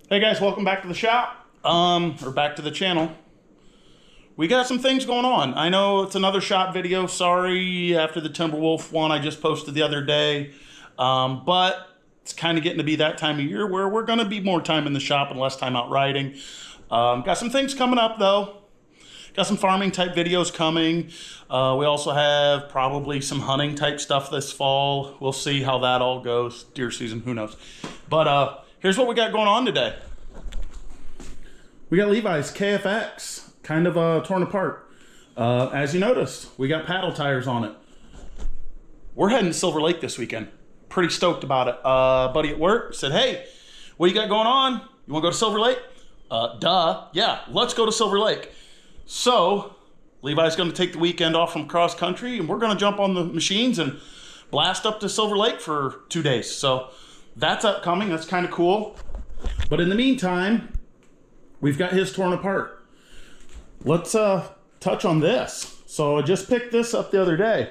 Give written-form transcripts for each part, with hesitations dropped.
Hey guys, welcome back to the shop, or back to the channel. We got some things going on. I know it's another shop video, sorry, after the Timberwolf one I just posted the other day. But it's kind of getting to be that time of year where we're going to be more time in the shop and less time out riding. Got some things coming up though. Got some farming type videos coming. We also have probably some hunting type stuff this fall. We'll see how that all goes. Deer season, who knows. But here's what we got going on today. We got Levi's KFX, kind of torn apart. As you noticed, we got paddle tires on it. We're heading to Silver Lake this weekend. Pretty stoked about it. Buddy at work said, hey, what you got going on? You want to go to Silver Lake? Duh. Yeah, let's go to Silver Lake. So, Levi's going to take the weekend off from cross country, and we're going to jump on the machines and blast up to Silver Lake for 2 days. So, that's upcoming. That's kind of cool. But in the meantime, we've got his torn apart. Let's touch on this. So, I just picked this up the other day.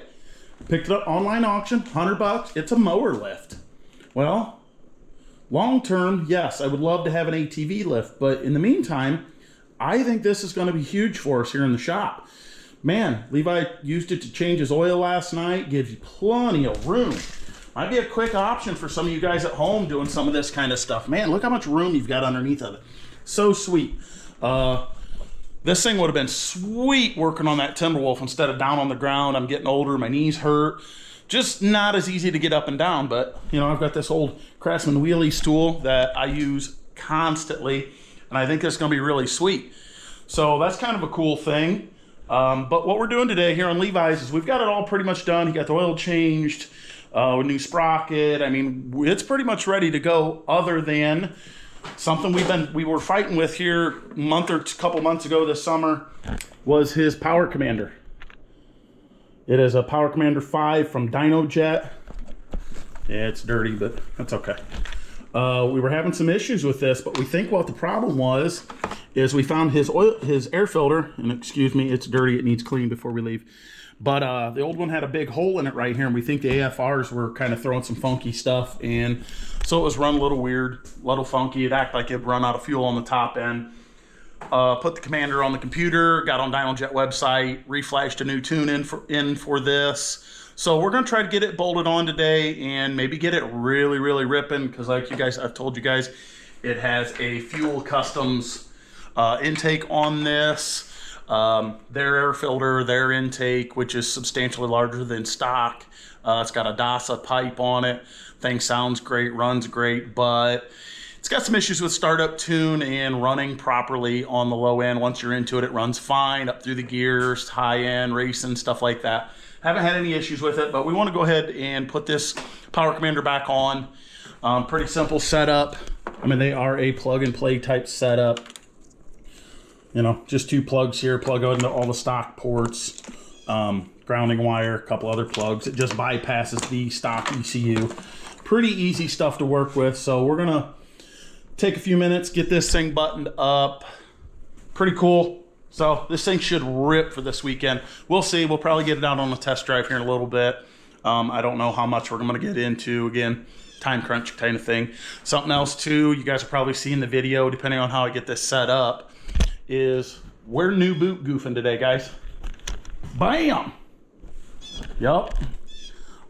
Picked it up online auction, $100. It's a mower lift. Well, long term, yes, I would love to have an ATV lift, but in the meantime, I think this is going to be huge for us here in the shop. Man, Levi used it to change his oil last night. Gives you plenty of room. Might be a quick option for some of you guys at home doing some of this kind of stuff. Man, look how much room you've got underneath of it. So sweet. This thing would have been sweet working on that Timberwolf instead of down on the ground. I'm getting older, my knees hurt. Just not as easy to get up and down, but you know, I've got this old Craftsman wheelie stool that I use constantly, and I think it's gonna be really sweet. So that's kind of a cool thing. But what we're doing today here on Levi's is we've got it all pretty much done. He got the oil changed, a new sprocket. I mean, it's pretty much ready to go, other than something we were fighting with here a couple months ago this summer was his Power Commander. It is a Power Commander 5 from Dynojet. Yeah, it's dirty, but that's okay. We were having some issues with this, but we think what the problem was is we found his air filter, and excuse me, it's dirty, it needs clean before we leave. But the old one had a big hole in it right here, and we think the AFRs were kind of throwing some funky stuff in. So it was run a little weird, a little funky. It acted like it'd run out of fuel on the top end. Put the commander on the computer, got on Dynojet website, reflashed a new tune in for this. So we're gonna try to get it bolted on today and maybe get it really, really ripping, because like you guys, I've told you guys, it has a Fuel Customs intake on this. Their air filter, their intake, which is substantially larger than stock. It's got a DASA pipe on it. Thing sounds great, runs great, but it's got some issues with startup tune and running properly on the low end. Once you're into it, it runs fine up through the gears, high end, racing, stuff like that. Haven't had any issues with it, but we want to go ahead and put this Power Commander back on. Pretty simple setup. I mean, they are a plug and play type setup. You know, just 2 plugs here, plug into all the stock ports, grounding wire, a couple other plugs. It just bypasses the stock ECU. Pretty easy stuff to work with. So we're gonna take a few minutes, get this thing buttoned up. Pretty cool. So this thing should rip for this weekend. We'll see. We'll probably get it out on a test drive here in a little bit. I don't know how much we're gonna get into. Again, time crunch kind of thing. Something else too, you guys are probably seeing the video, depending on how I get this set up, is we're new boot goofing today, guys. Bam! Yup.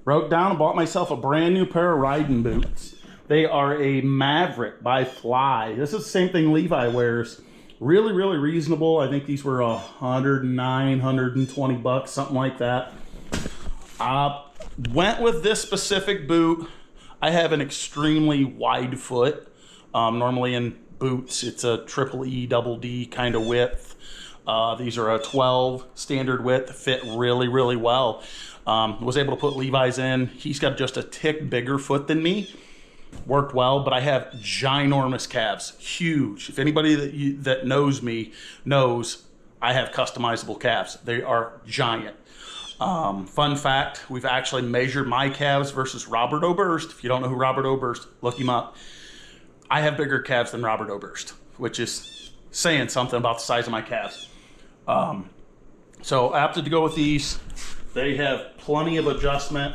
Broke down and bought myself a brand new pair of riding boots. They are a Maverick by Fly. This is the same thing Levi wears. Really, really reasonable. I think these were $109, $120, something like that. Went with this specific boot. I have an extremely wide foot. Normally in boots, it's a triple E, double D kind of width. These are a 12 standard width, fit really, really well. Was able to put Levi's in. He's got just a tick bigger foot than me. Worked well, but I have ginormous calves, huge. If anybody that knows me knows I have customizable calves. They are giant. Fun fact, we've actually measured my calves versus Robert Oberst. If you don't know who Robert Oberst, look him up. I have bigger calves than Robert Oberst, which is saying something about the size of my calves. So I opted to go with these. They have plenty of adjustment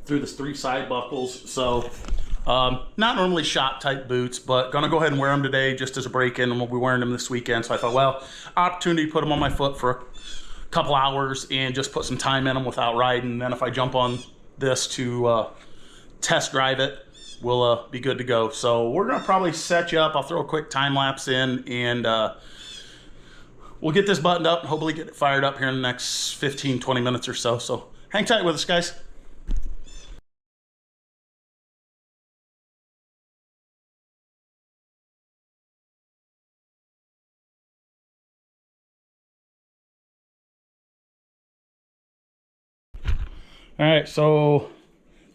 through the 3 side buckles. So Not normally shop type boots, but gonna go ahead and wear them today just as a break-in, and we'll be wearing them this weekend. So I thought, well, opportunity to put them on my foot for a couple hours and just put some time in them without riding. And then if I jump on this to test drive it, we'll be good to go. So we're gonna probably set you up. I'll throw a quick time lapse in, and we'll get this buttoned up and hopefully get it fired up here in the next 15-20 minutes or so. So hang tight with us, guys. All right, so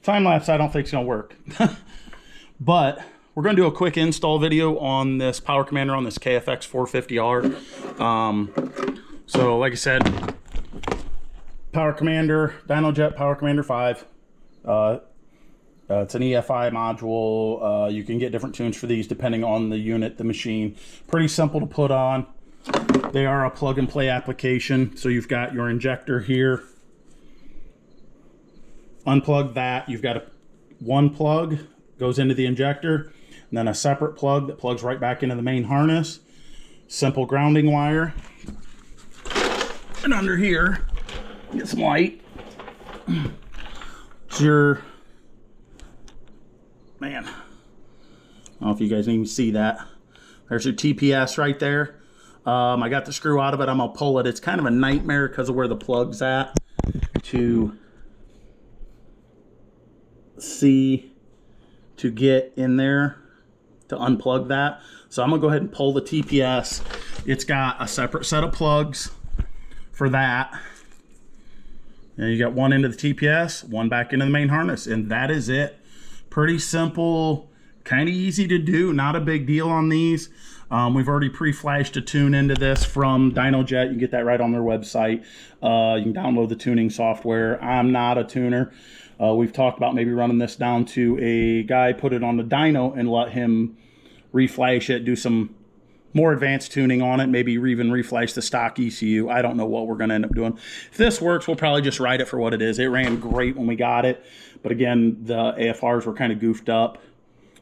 time lapse I don't think is gonna work, but we're gonna do a quick install video on this Power Commander on this KFX 450R. So like I said, Power Commander, Dynojet Power Commander 5. It's an EFI module. You can get different tunes for these depending on the unit, the machine. Pretty simple to put on. They are a plug and play application. So you've got your injector here. Unplug that. You've got one plug goes into the injector, and then a separate plug that plugs right back into the main harness. Simple grounding wire. And under here, get some light. It's your, man, I don't know if you guys can even see that. There's your TPS right there. I got the screw out of it. I'm gonna pull it. It's kind of a nightmare because of where the plug's at to see, to get in there to unplug that. So I'm gonna go ahead and pull the TPS. It's got a separate set of plugs for that. And you got one into the TPS, one back into the main harness, and that is it. Pretty simple, kind of easy to do, not a big deal on these. We've already pre-flashed a tune into this from Dynojet. You can get that right on their website. You can download the tuning software. I'm not a tuner. We've talked about maybe running this down to a guy, put it on the dyno and let him reflash it, do some more advanced tuning on it, maybe even reflash the stock ECU. I don't know what we're gonna end up doing. If this works, we'll probably just ride it for what it is. It ran great when we got it, but again, the AFRs were kind of goofed up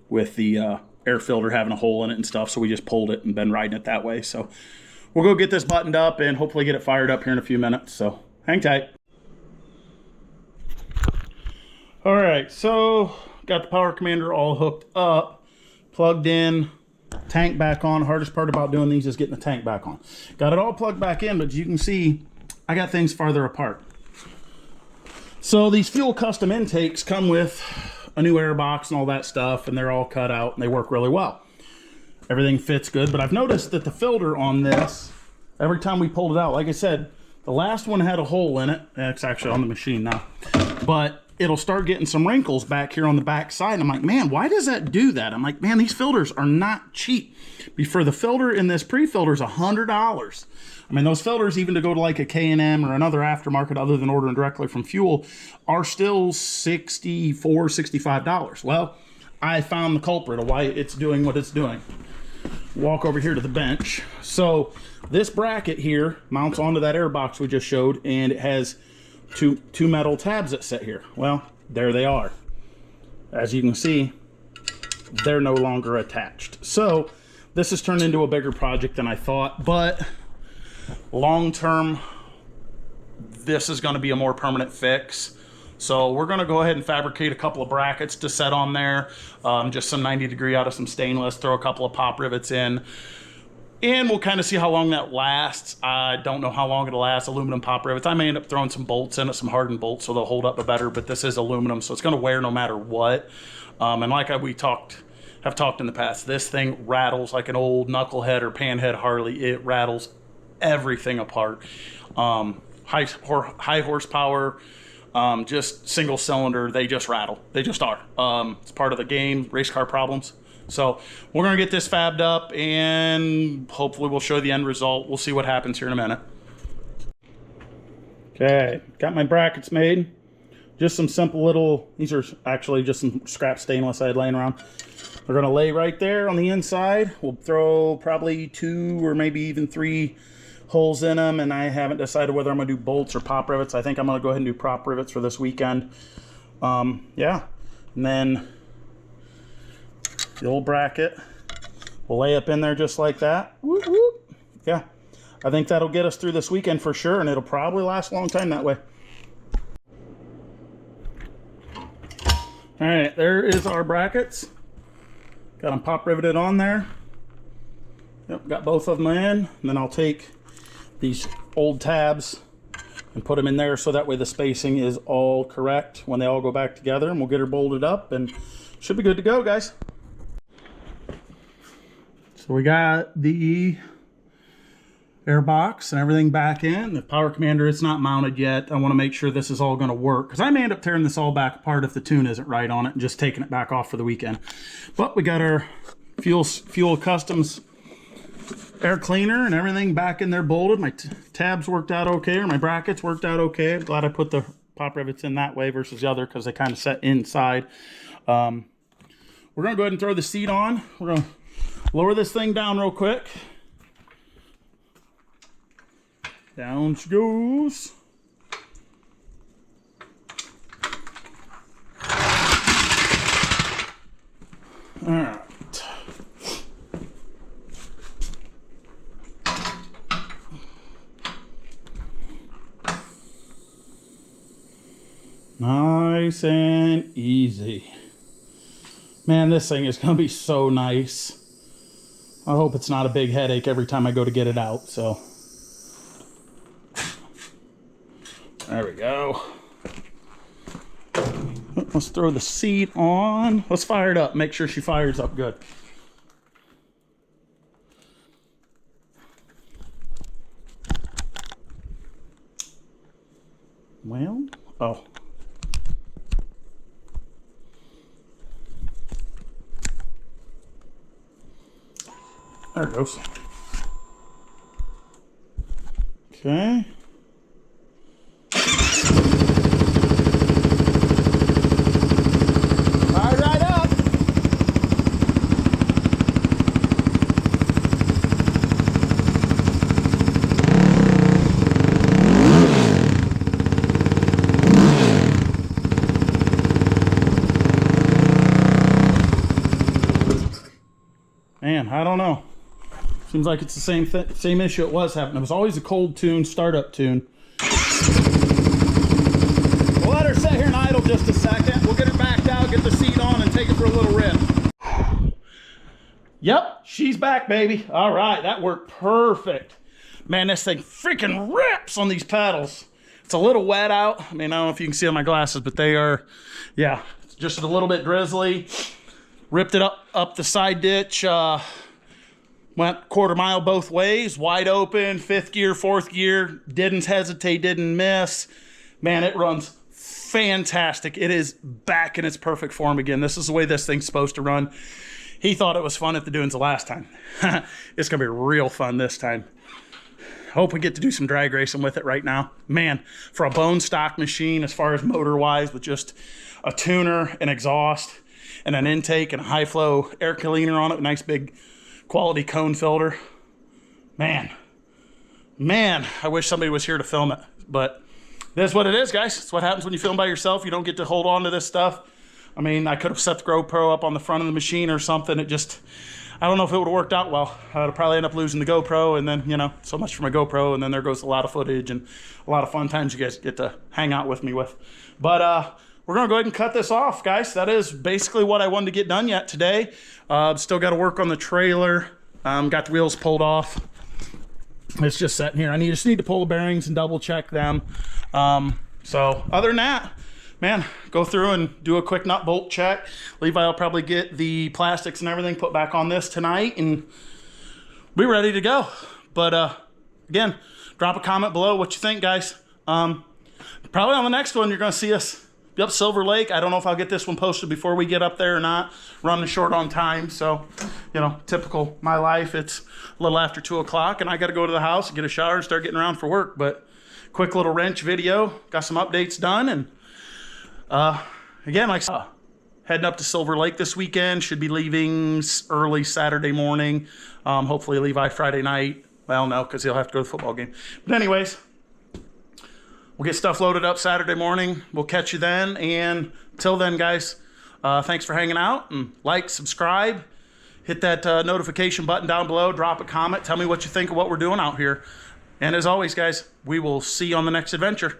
with the air filter having a hole in it and stuff, so we just pulled it and been riding it that way. So we'll go get this buttoned up and hopefully get it fired up here in a few minutes, so hang tight. All right, so got the Power Commander all hooked up, plugged in, tank back on. Hardest part about doing these is getting the tank back on. Got it all plugged back in, but as you can see, I got things farther apart. So these fuel custom intakes come with a new air box and all that stuff, and they're all cut out and they work really well. Everything fits good, but I've noticed that the filter on this, every time we pulled it out, like I said, the last one had a hole in it. It's actually on the machine now, but it'll start getting some wrinkles back here on the back side. I'm like, man, why does that do that? I'm like, man, these filters are not cheap. For the filter in this pre-filter is $100. I mean, those filters, even to go to like a K&M or another aftermarket other than ordering directly from Fuel, are still $64, $65. Well, I found the culprit of why it's doing what it's doing. Walk over here to the bench. So this bracket here mounts onto that air box we just showed, and it has two metal tabs that sit here. Well, there they are. As you can see, they're no longer attached. So this has turned into a bigger project than I thought, but long term, this is going to be a more permanent fix. So we're going to go ahead and fabricate a couple of brackets to set on there. Just some 90-degree out of some stainless, throw a couple of pop rivets in, and we'll kind of see how long that lasts. I don't know how long it'll last. Aluminum pop rivets. I may end up throwing some bolts in it, some hardened bolts, so they'll hold up better, but this is aluminum, so it's going to wear no matter what. And like we have talked in the past, this thing rattles like an old knucklehead or panhead Harley. It rattles everything apart. High horsepower, just single cylinder, they just rattle. They just are. It's part of the game, race car problems. So we're gonna get this fabbed up and hopefully we'll show the end result. We'll see what happens here in a minute. Okay, got my brackets made. Just some simple little, these are actually just some scrap stainless I had laying around. We're gonna lay right there on the inside. We'll throw probably 2 or maybe even 3 holes in them, and I haven't decided whether I'm gonna do bolts or pop rivets. I think I'm gonna go ahead and do prop rivets for this weekend. Yeah, and then The old bracket will lay up in there just like that. Whoop, whoop. Yeah, I think that'll get us through this weekend for sure, and it'll probably last a long time that way. All right, there is our brackets. Got them pop riveted on there. Yep, got both of them in. And then I'll take these old tabs and put them in there so that way the spacing is all correct when they all go back together, and we'll get her bolted up and should be good to go, guys. So we got the air box and everything back in. The power commander is not mounted yet. I want to make sure this is all going to work, because I may end up tearing this all back apart if the tune isn't right on it and just taking it back off for the weekend. But we got our Fuel Customs air cleaner and everything back in there bolted. My tabs worked out okay, or my brackets worked out okay. I'm glad I put the pop rivets in that way versus the other, because they kind of set inside. We're going to go ahead and throw the seat on. We're going to lower this thing down real quick. Down she goes. All right. Nice and easy. Man, this thing is going to be so nice. I hope it's not a big headache every time I go to get it out, so. There we go. Let's throw the seat on. Let's fire it up. Make sure she fires up good. Well, oh. There it goes. Okay. Fire right up. Man, I don't know. Seems like it's the same issue it was having. It was always a cold tune, startup tune. We'll let her sit here and idle just a second. We'll get her backed out, get the seat on, and take it for a little rip. Yep, she's back, baby. All right, that worked perfect. Man, this thing freaking rips on these pedals. It's a little wet out. I mean, I don't know if you can see on my glasses, but they are, yeah, just a little bit drizzly. Ripped it up the side ditch. Went quarter mile both ways, wide open, fifth gear, fourth gear, didn't hesitate, didn't miss. Man, it runs fantastic. It is back in its perfect form again. This is the way this thing's supposed to run. He thought it was fun at the dunes the last time. It's gonna be real fun this time. Hope we get to do some drag racing with it right now. Man, for a bone stock machine, as far as motor wise, with just a tuner, an exhaust, and an intake and a high flow air cleaner on it, a nice big quality cone filter. Man, I wish somebody was here to film it, but that's what it is, guys. It's what happens when you film by yourself. You don't get to hold on to this stuff. I mean, I could have set the GoPro up on the front of the machine or something. It just, I don't know if it would have worked out well. I'd probably end up losing the GoPro, and then, you know, so much for my GoPro, and then there goes a lot of footage and a lot of fun times you guys get to hang out with me with. But we're gonna go ahead and cut this off, guys. That is basically what I wanted to get done yet today. Still got to work on the trailer. Got the wheels pulled off. It's just sitting here. I just need to pull the bearings and double check them. So other than that, man, go through and do a quick nut bolt check. Levi will probably get the plastics and everything put back on this tonight and be ready to go. But again, drop a comment below what you think, guys. Probably on the next one, you're gonna see us up Silver Lake. I don't know if I'll get this one posted before we get up there or not. Running short on time, so, you know, typical my life. It's a little after 2 o'clock and I got to go to the house and get a shower and start getting around for work. But quick little wrench video, got some updates done, and again, like heading up to Silver Lake this weekend. Should be leaving early Saturday morning. Hopefully Levi Friday night. Well, no, because he'll have to go to the football game. But anyways, we'll get stuff loaded up Saturday morning. We'll catch you then. And till then, guys, thanks for hanging out, and like, subscribe, hit that notification button down below, drop a comment, tell me what you think of what we're doing out here. And as always, guys, we will see you on the next adventure.